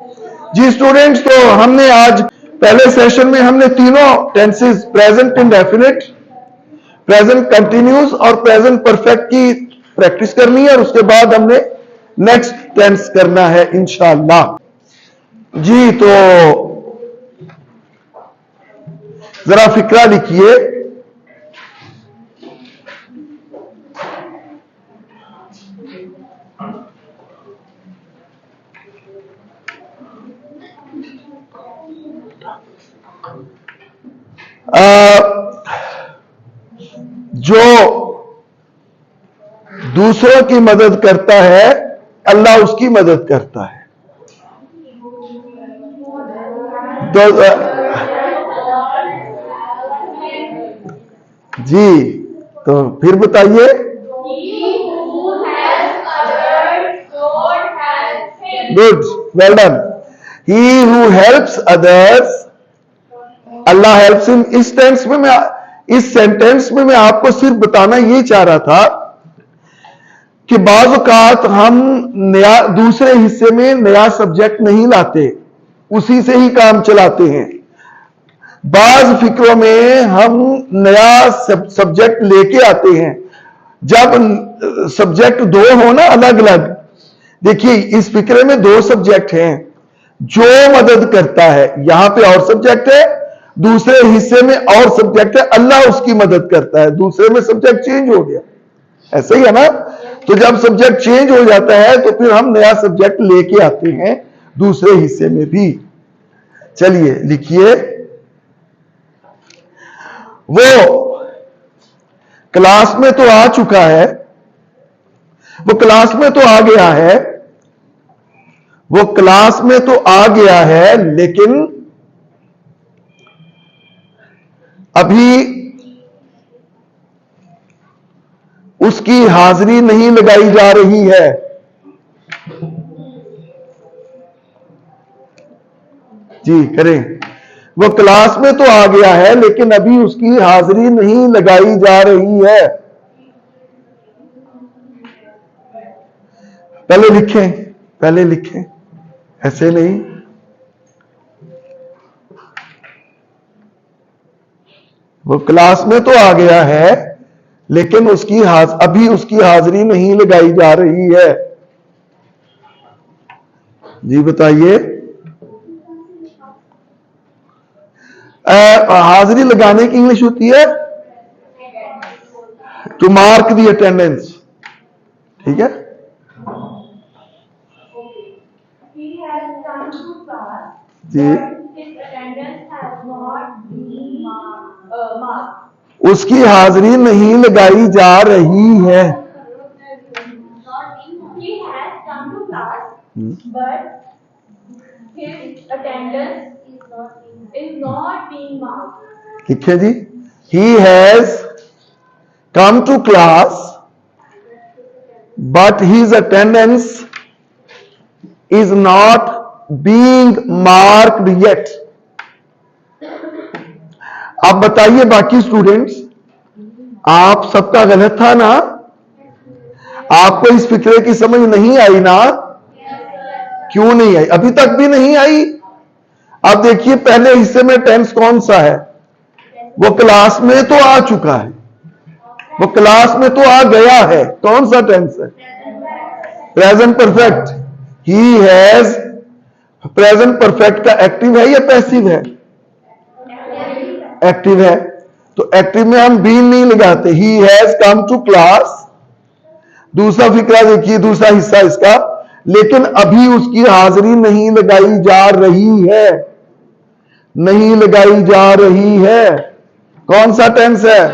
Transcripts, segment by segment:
जी students, तो हमने आज पहले सेशन में हमने तीनों tenses present indefinite, present continuous और प्रेजेंट परफेक्ट की प्रैक्टिस करनी है और उसके बाद हमने नेक्स्ट टेंस करना है इंशाअल्लाह। जी तो जरा फिक्रा लिखिए। जो दूसरों की मदद करता है अल्लाह उसकी मदद करता है। तो जी तो फिर बताइए। Good, well done. He who helps others, Allah helps him. इस सेंटेंस में मैं आपको सिर्फ बताना ये चाह रहा था कि बाज़ औक़ात हम नया दूसरे हिस्से में नया सब्जेक्ट नहीं लाते, उसी से ही काम चलाते हैं। बाज़ फिक्रों में हम नया सब्जेक्ट लेके आते हैं। जब सब्जेक्ट दो हो ना अलग अलग, देखिए इस फिक्रे में दो सब्जेक्ट हैं, जो मदद करता है, यहां पे और सब्जेक्ट है, दूसरे हिस्से में और सब्जेक्ट है, अल्लाह उसकी मदद करता है। दूसरे में सब्जेक्ट चेंज हो गया, ऐसा ही है ना। तो जब सब्जेक्ट चेंज हो जाता है तो फिर हम नया सब्जेक्ट लेके आते हैं दूसरे हिस्से में भी। चलिए लिखिए। वो क्लास में तो आ चुका है, वो क्लास में तो आ गया है, वो क्लास में तो आ गया है, लेकिन अभी उसकी हाजिरी नहीं लगाई जा रही है। जी करें। वो क्लास में तो आ गया है लेकिन अभी उसकी हाजिरी नहीं लगाई जा रही है। पहले लिखें, ऐसे नहीं। वो क्लास में तो आ गया है लेकिन अभी उसकी हाजिरी नहीं लगाई जा रही है। जी बताइए। हाजिरी लगाने की इंग्लिश होती है टू मार्क दी अटेंडेंस, ठीक है। जी उसकी हाजिरी नहीं लगाई जा रही है। ठीक है जी। He has come to class but his attendance is not being marked yet. अब बताइए बाकी स्टूडेंट्स, आप सबका गलत था ना? आपको इस फिक्रे की समझ नहीं आई ना? क्यों नहीं आई? अभी तक भी नहीं आई। अब देखिए पहले हिस्से में टेंस कौन सा है? वो क्लास में तो आ चुका है, वो क्लास में तो आ गया है। कौन सा टेंस है? Present perfect. He has, present perfect का एक्टिव है या पैसिव है? एक्टिव है। तो एक्टिव में हम बीन नहीं लगाते। He has come to class. दूसरा फिक्रा देखिए, दूसरा हिस्सा इसका, लेकिन अभी उसकी हाजिरी नहीं लगाई जा रही है। नहीं लगाई जा रही है। कौन सा टेंस है?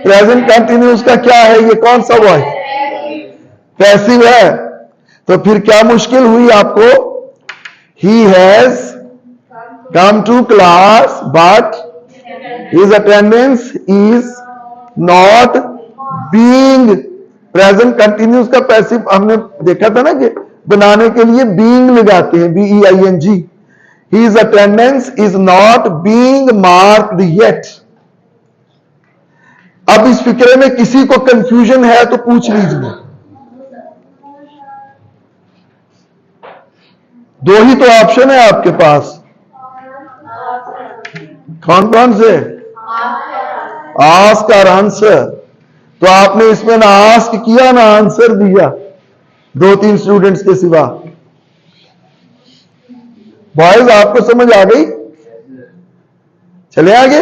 प्रेजेंट कंटिन्यूस का क्या है? ये कौन सा हुआ है? पैसिव है। तो फिर क्या मुश्किल हुई आपको? He has come to class but his attendance is not being. Present continuous का पैसिव हमने देखा था ना कि बनाने के लिए बीइंग लगाते हैं, BEING। His attendance is not being marked yet. अब इस फिक्रे में किसी को कंफ्यूजन है तो पूछ लीजिए। दो ही तो ऑप्शन है आपके पास, कौन कौन से? आस्क और आंसर। तो आपने इसमें ना आस्क किया ना आंसर दिया, 2-3 स्टूडेंट्स के सिवा। बॉयज आपको समझ आ गई? चले आगे,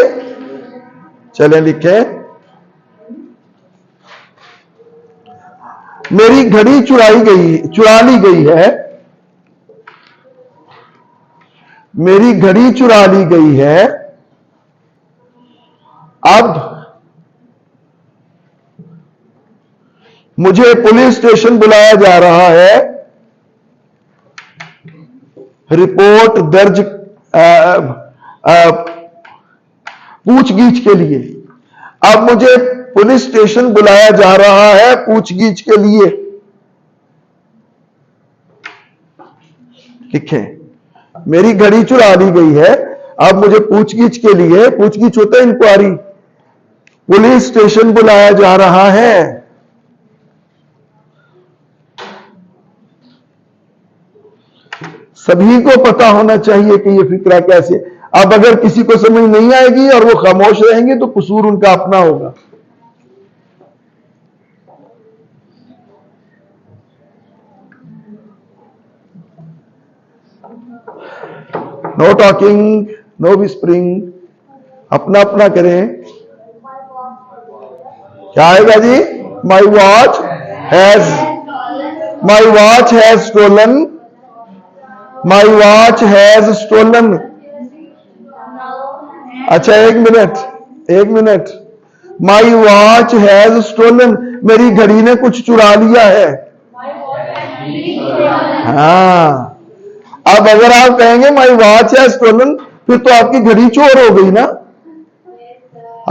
चले लिखे। मेरी घड़ी चुरा ली गई है, मेरी घड़ी चुरा ली गई है। अब मुझे पुलिस स्टेशन बुलाया जा रहा है रिपोर्ट दर्ज पूछगीछ के लिए। अब मुझे पुलिस स्टेशन बुलाया जा रहा है पूछगीछ के लिए। लिखे, मेरी घड़ी चुरा ली गई है, अब मुझे पूछगीछ के लिए, पूछगीछ होता है इंक्वायरी, पुलिस स्टेशन बुलाया जा रहा है। सभी को पता होना चाहिए कि ये फिक्रा कैसे। अब अगर किसी को समझ नहीं आएगी और वो खामोश रहेंगे तो कसूर उनका अपना होगा। नो टॉकिंग, नो विस्परिंग, अपना अपना करें। क्या आएगा जी? My watch has stolen, my watch has stolen. अच्छा एक minute, my watch has stolen, मेरी घड़ी ने कुछ चुरा लिया है। हाँ, अब अगर आप कहेंगे माई वॉच हैज स्टोलन, फिर तो आपकी घड़ी चोर हो गई ना।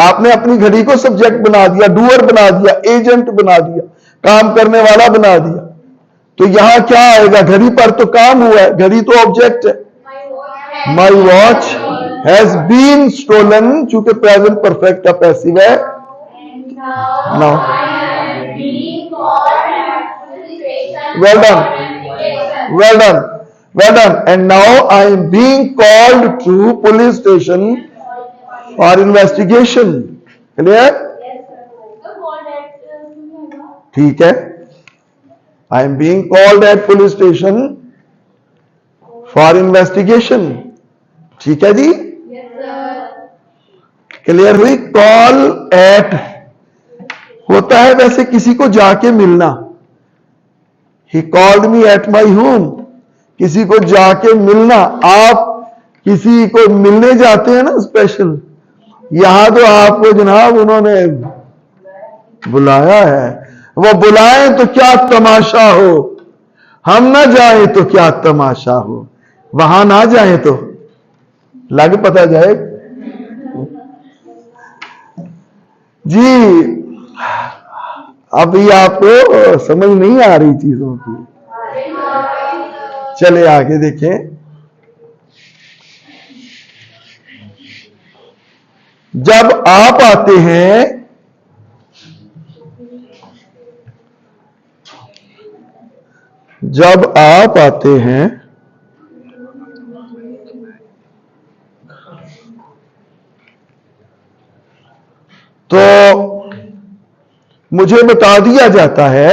आपने अपनी घड़ी को सब्जेक्ट बना दिया, डूअर बना दिया, एजेंट बना दिया, काम करने वाला बना दिया। तो यहां क्या आएगा? घड़ी पर तो काम हुआ है, घड़ी तो ऑब्जेक्ट है। My watch has been stolen, चूंकि प्रेजेंट परफेक्ट का पैसिव है। Now well done and now I am being called to police station for investigation. Clear? ठीक है, I am being called at police station for investigation. ठीक है जी? Clear हुई? Call at होता है वैसे किसी को जाके मिलना। He called me at my home, किसी को जाके मिलना। आप किसी को मिलने जाते हैं ना स्पेशल, यहां तो आपको जनाब उन्होंने बुलाया है। वो बुलाएं तो क्या तमाशा हो, हम ना जाएं तो क्या तमाशा हो। वहां ना जाएं तो लग पता जाए जी। अभी आपको समझ नहीं आ रही चीजों की। चले आगे देखें। जब आप आते हैं, जब आप आते हैं तो मुझे बता दिया जाता है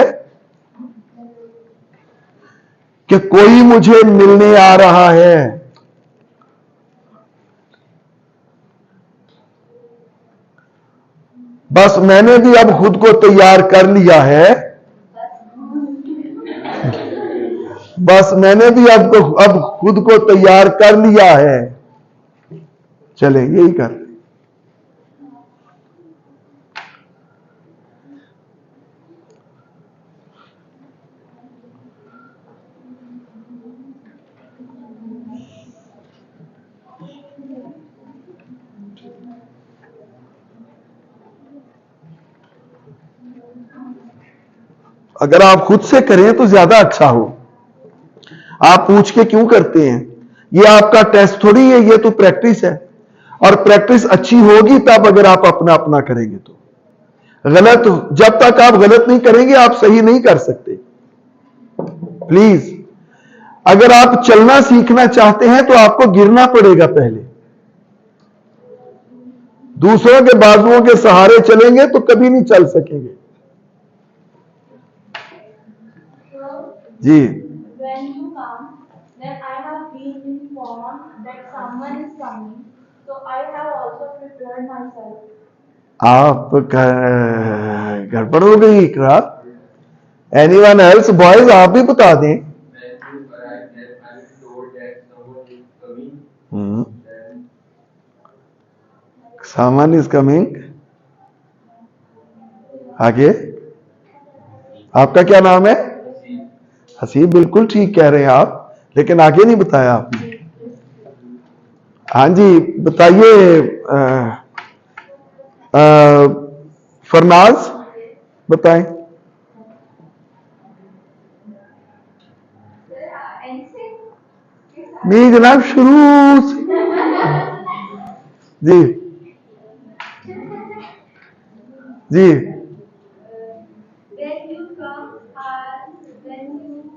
कि कोई मुझे मिलने आ रहा है। बस मैंने भी अब खुद को तैयार कर लिया है, बस मैंने भी अब खुद को तैयार कर लिया है। चले यही कर। अगर आप खुद से करें तो ज्यादा अच्छा हो। आप पूछ के क्यों करते हैं? ये आपका टेस्ट थोड़ी है, ये तो प्रैक्टिस है। और प्रैक्टिस अच्छी होगी तब अगर आप अपना अपना करेंगे तो। गलत, जब तक आप गलत नहीं करेंगे आप सही नहीं कर सकते। प्लीज अगर आप चलना सीखना चाहते हैं तो आपको गिरना पड़ेगा पहले। दूसरों के बाजुओं के सहारे चलेंगे तो कभी नहीं चल सकेंगे। जी। When you come, then I have been informed that someone is coming, so I have also prepared myself. आप गड़बड़ हो गई इकरा। Anyone else? बॉयज आप भी बता दें। Someone is coming। आगे आपका क्या नाम है? हसीब। बिल्कुल ठीक कह रहे हैं आप, लेकिन आगे नहीं बताया आपने। हाँ जी बताइए। फरनाज बताएं। नहीं जनाब, शुरू से। जी जी।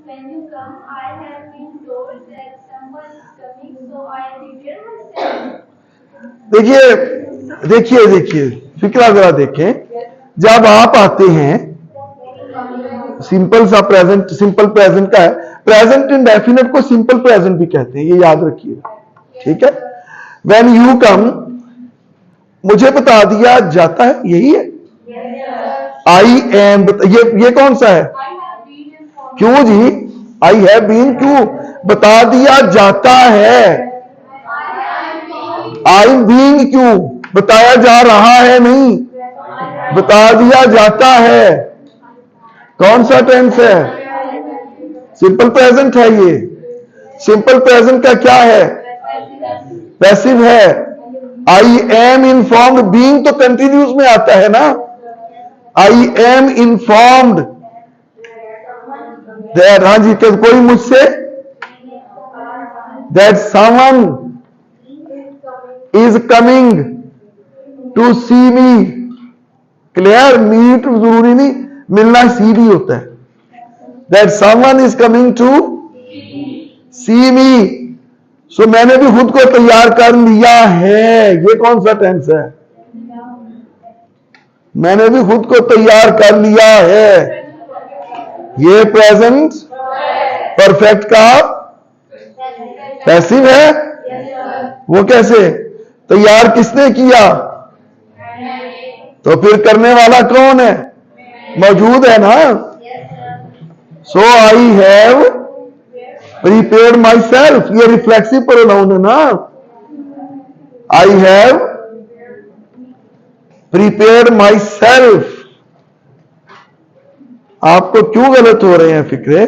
When you come, I have been told that someone is coming, so I prepare myself. देखिए देखिए देखिए, फिक्रा जरा देखें। जब आप आते हैं, सिंपल सा प्रेजेंट, सिंपल प्रेजेंट का है। प्रेजेंट इंडेफिनिट को सिंपल प्रेजेंट भी कहते हैं, ये याद रखिएगा, ठीक है। व्हेन यू कम, मुझे बता दिया जाता है, यही है। आई एम, ये कौन सा है? क्यों जी? आई हैव बीन क्यों? बता दिया जाता है। आई एम बीइंग क्यों? बताया जा रहा है नहीं, बता दिया जाता है। कौन सा टेंस है? सिंपल प्रेजेंट है ये। सिंपल प्रेजेंट का क्या है? पैसिव है। आई एम इन्फॉर्म्ड, बीइंग तो कंटिन्यूस में आता है ना। आई एम इन्फॉर्म्ड दैट, हाँ जी, कोई मुझसे, that someone is coming to see me. Clear? Meet जरूरी नहीं, मिलना सी भी होता है। That someone is coming to see me. So मैंने भी खुद को तैयार कर लिया है। ये कौन सा टेंस है? मैंने भी खुद को तैयार कर लिया है। ये प्रेजेंट परफेक्ट का पैसिव है। वो कैसे? तैयार किसने किया? तो फिर करने वाला कौन है? मौजूद है ना। So I have prepared myself, ये रिफ्लेक्सिव प्रोनाउन है ना। I have prepared myself. आपको क्यों गलत हो रहे हैं फिक्रे?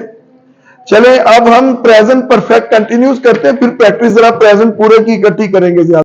चले अब हम प्रेजेंट परफेक्ट कंटिन्यूस करते हैं, फिर प्रैक्टिस जरा प्रेजेंट पूरे की इकट्ठी करेंगे ज्यादा।